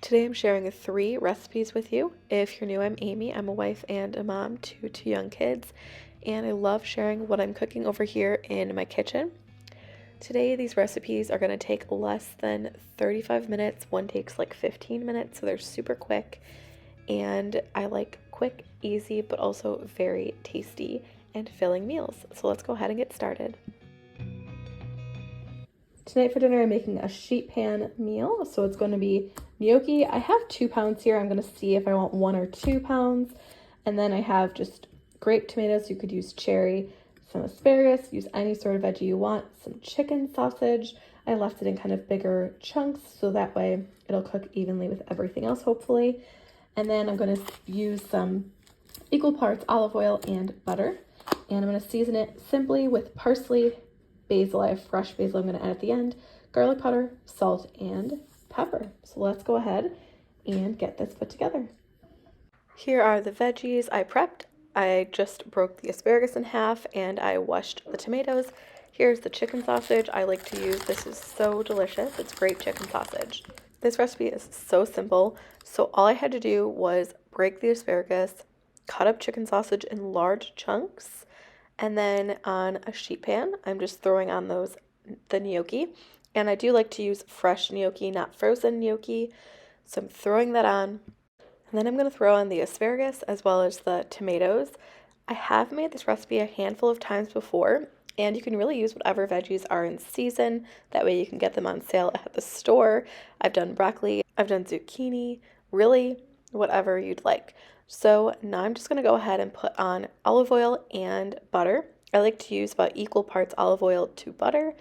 Today I'm sharing 3 recipes with you. If you're new, I'm Amy. I'm a wife and a mom to 2 young kids, and I love sharing what I'm cooking over here in my kitchen. Today these recipes are going to take less than 35 minutes. One takes like 15 minutes, so they're super quick. And I like quick, easy, but also very tasty and filling meals. So let's go ahead and get started. Tonight for dinner, I'm making a sheet pan meal. So it's going to be gnocchi. I have 2 pounds here. I'm going to see if I want 1 or 2 pounds. And then I have just grape tomatoes. You could use cherry, some asparagus, use any sort of veggie you want, some chicken sausage. I left it in kind of bigger chunks so that way it'll cook evenly with everything else, hopefully. And then I'm going to use some equal parts olive oil and butter. And I'm going to season it simply with parsley, basil. I have fresh basil I'm going to add at the end, garlic powder, salt, and pepper. So let's go ahead and get this put together. Here are the veggies I prepped. I just broke the asparagus in half and I washed the tomatoes. Here's the chicken sausage I like to use. This is so delicious. It's great chicken sausage. This recipe is so simple. So all I had to do was break the asparagus, cut up chicken sausage in large chunks, and then on a sheet pan, I'm just throwing on the gnocchi. And I do like to use fresh gnocchi, not frozen gnocchi. So I'm throwing that on. And then I'm going to throw on the asparagus as well as the tomatoes. I have made this recipe a handful of times before, and you can really use whatever veggies are in season. That way you can get them on sale at the store. I've done broccoli, I've done zucchini, really whatever you'd like. So now I'm just going to go ahead and put on olive oil and butter. I like to use about equal parts olive oil to butter,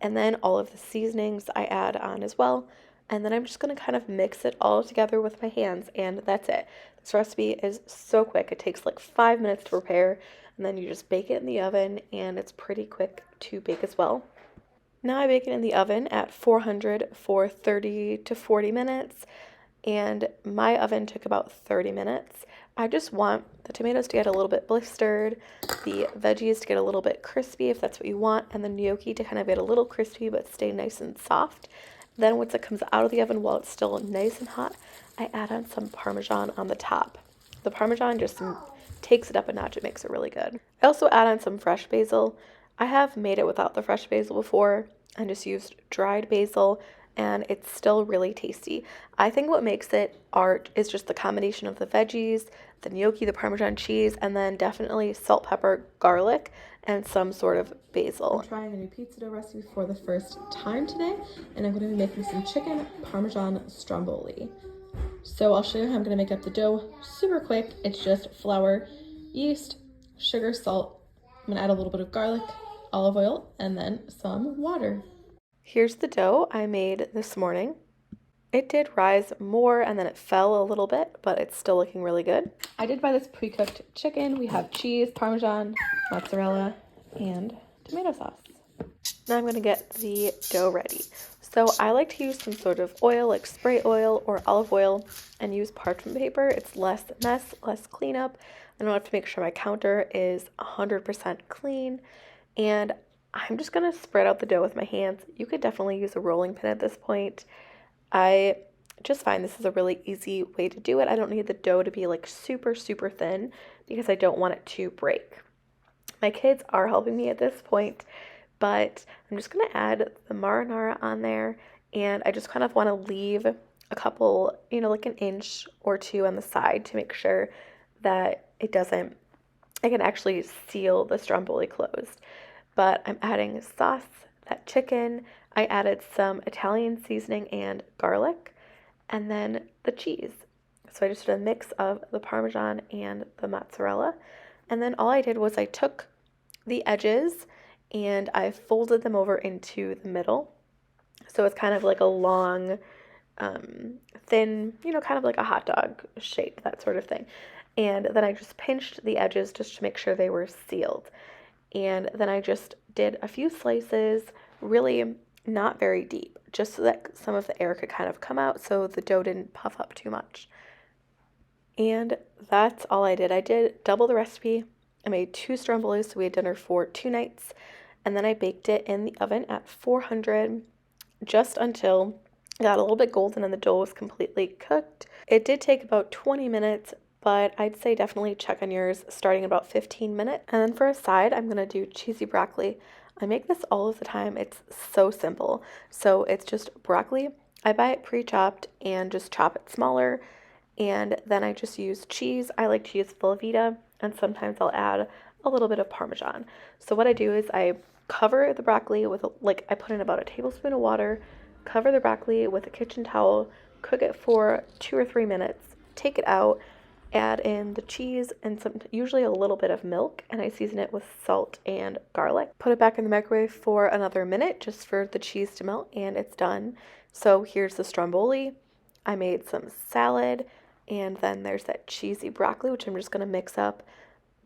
and then all of the seasonings I add on as well. And then I'm just going to kind of mix it all together with my hands, and that's it. This recipe is so quick. It takes like 5 minutes to prepare, and then you just bake it in the oven, and it's pretty quick to bake as well. Now I bake it in the oven at 400 for 30 to 40 minutes, and my oven took about 30 minutes. I just want the tomatoes to get a little bit blistered, the veggies to get a little bit crispy if that's what you want, and the gnocchi to kind of get a little crispy but stay nice and soft. Then once it comes out of the oven while it's still nice and hot, I add on some Parmesan on the top. The Parmesan just takes it up a notch. It makes it really good. I also add on some fresh basil. I have made it without the fresh basil before and just used dried basil, and it's still really tasty. I think what makes it art is just the combination of the veggies, the gnocchi, the Parmesan cheese, and then definitely salt, pepper, garlic, and some sort of basil. I'm trying a new pizza dough recipe for the first time today, and I'm going to be making some chicken Parmesan Stromboli. So I'll show you how I'm going to make up the dough super quick. It's just flour, yeast, sugar, salt. I'm going to add a little bit of garlic, olive oil, and then some water. Here's the dough I made this morning. It did rise more and then it fell a little bit, but it's still looking really good. I did buy this pre-cooked chicken. We have cheese, Parmesan, mozzarella, and tomato sauce. Now I'm going to get the dough ready. So I like to use some sort of oil, like spray oil or olive oil, and use parchment paper. It's less mess, less cleanup. I don't have to make sure my counter is 100% clean. And I'm just going to spread out the dough with my hands. You could definitely use a rolling pin at this point. I just find this is a really easy way to do it. I don't need the dough to be like super, super thin because I don't want it to break. My kids are helping me at this point, but I'm just going to add the marinara on there, and I just kind of want to leave a couple, like an inch or two on the side to make sure that I can actually seal the stromboli closed. But I'm adding sauce, that chicken. I added some Italian seasoning and garlic, and then the cheese. So I just did a mix of the Parmesan and the mozzarella. And then all I did was I took the edges and I folded them over into the middle. So it's kind of like a long, thin, kind of like a hot dog shape, that sort of thing. And then I just pinched the edges just to make sure they were sealed. And then I just did a few slices, really not very deep, just so that some of the air could kind of come out so the dough didn't puff up too much. And that's all I did. I did double the recipe. I made 2 strombolis, so we had dinner for 2 nights. And then I baked it in the oven at 400 just until It got a little bit golden and the dough was completely cooked. It did take about 20 minutes, but I'd say definitely check on yours starting about 15 minutes. And then for a side, I'm gonna do cheesy broccoli. I make this all of the time. It's so simple. So it's just broccoli. I buy it pre-chopped and just chop it smaller. And then I just use cheese. I like to use Velveeta, and sometimes I'll add a little bit of Parmesan. So what I do is I cover the broccoli with, I put in about a tablespoon of water, cover the broccoli with a kitchen towel, cook it for 2 or 3 minutes, take it out, add in the cheese and usually a little bit of milk, and I season it with salt and garlic. Put it back in the microwave for another minute just for the cheese to melt, and it's done. So here's the Stromboli. I made some salad, and then there's that cheesy broccoli, which I'm just going to mix up.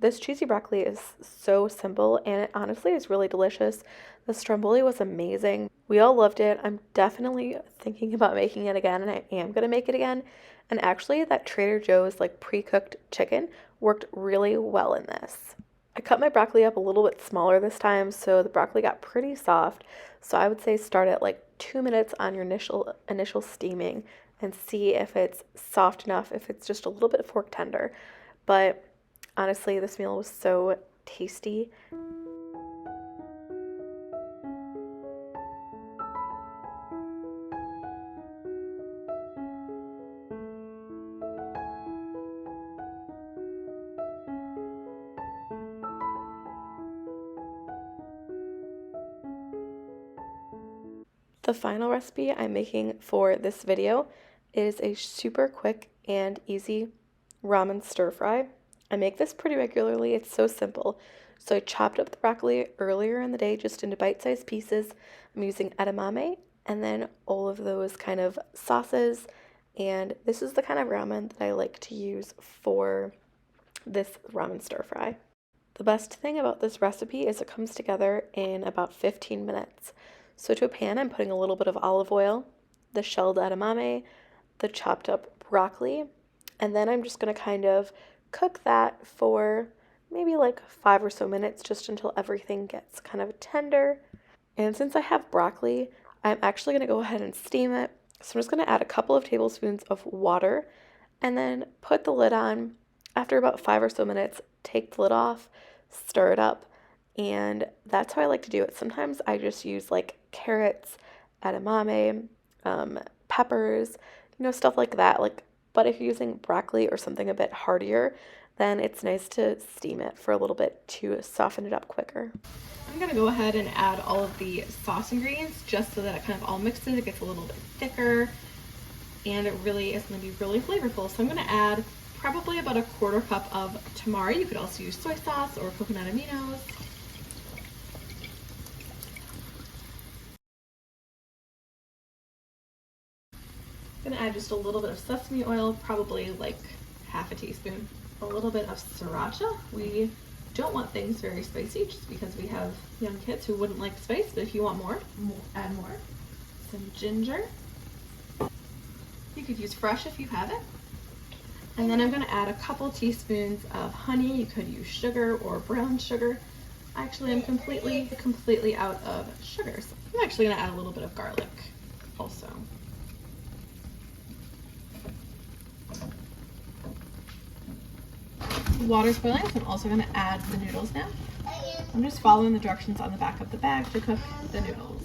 This cheesy broccoli is so simple, and it honestly is really delicious. The Stromboli was amazing. We all loved it. I'm definitely thinking about making it again, and I am going to make it again. And actually, that Trader Joe's pre-cooked chicken worked really well in this. I cut my broccoli up a little bit smaller this time, so the broccoli got pretty soft. So I would say start at 2 minutes on your initial steaming and see if it's soft enough, if it's just a little bit fork tender. But honestly, this meal was so tasty. The final recipe I'm making for this video is a super quick and easy ramen stir fry. I make this pretty regularly. It's so simple. So I chopped up the broccoli earlier in the day just into bite-sized pieces. I'm using edamame and then all of those kind of sauces. And this is the kind of ramen that I like to use for this ramen stir fry. The best thing about this recipe is it comes together in about 15 minutes. So to a pan, I'm putting a little bit of olive oil, the shelled edamame, the chopped up broccoli, and then I'm just going to kind of cook that for maybe 5 or so minutes just until everything gets kind of tender. And since I have broccoli, I'm actually going to go ahead and steam it. So I'm just going to add a couple of tablespoons of water and then put the lid on. After about 5 or so minutes, take the lid off, stir it up. And that's how I like to do it. Sometimes I just use carrots, edamame, peppers, stuff like that. But if you're using broccoli or something a bit heartier, then it's nice to steam it for a little bit to soften it up quicker. I'm gonna go ahead and add all of the sauce ingredients just so that it kind of all mixes. It gets a little bit thicker, and it really is gonna be really flavorful. So I'm gonna add probably about a 1/4 cup of tamari. You could also use soy sauce or coconut aminos. I'm gonna add just a little bit of sesame oil, probably half a teaspoon. A little bit of sriracha. We don't want things very spicy just because we have young kids who wouldn't like spice, but if you want more, add more. Some ginger. You could use fresh if you have it. And then I'm gonna add a couple teaspoons of honey. You could use sugar or brown sugar. Actually, I'm completely out of sugar. So I'm actually gonna add a little bit of garlic also. The water's boiling, so I'm also going to add the noodles now. I'm just following the directions on the back of the bag to cook the noodles.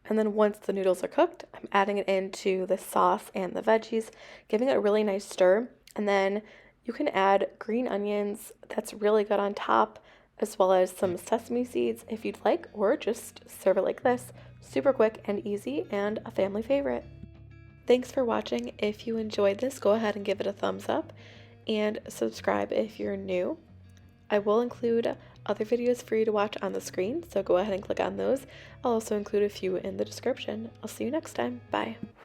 And then once the noodles are cooked, I'm adding it into the sauce and the veggies, giving it a really nice stir. And then you can add green onions. That's really good on top, as well as some sesame seeds if you'd like, or just serve it like this. Super quick and easy and a family favorite. Thanks for watching. If you enjoyed this, go ahead and give it a thumbs up and subscribe if you're new. I will include other videos for you to watch on the screen, so go ahead and click on those. I'll also include a few in the description. I'll see you next time. Bye.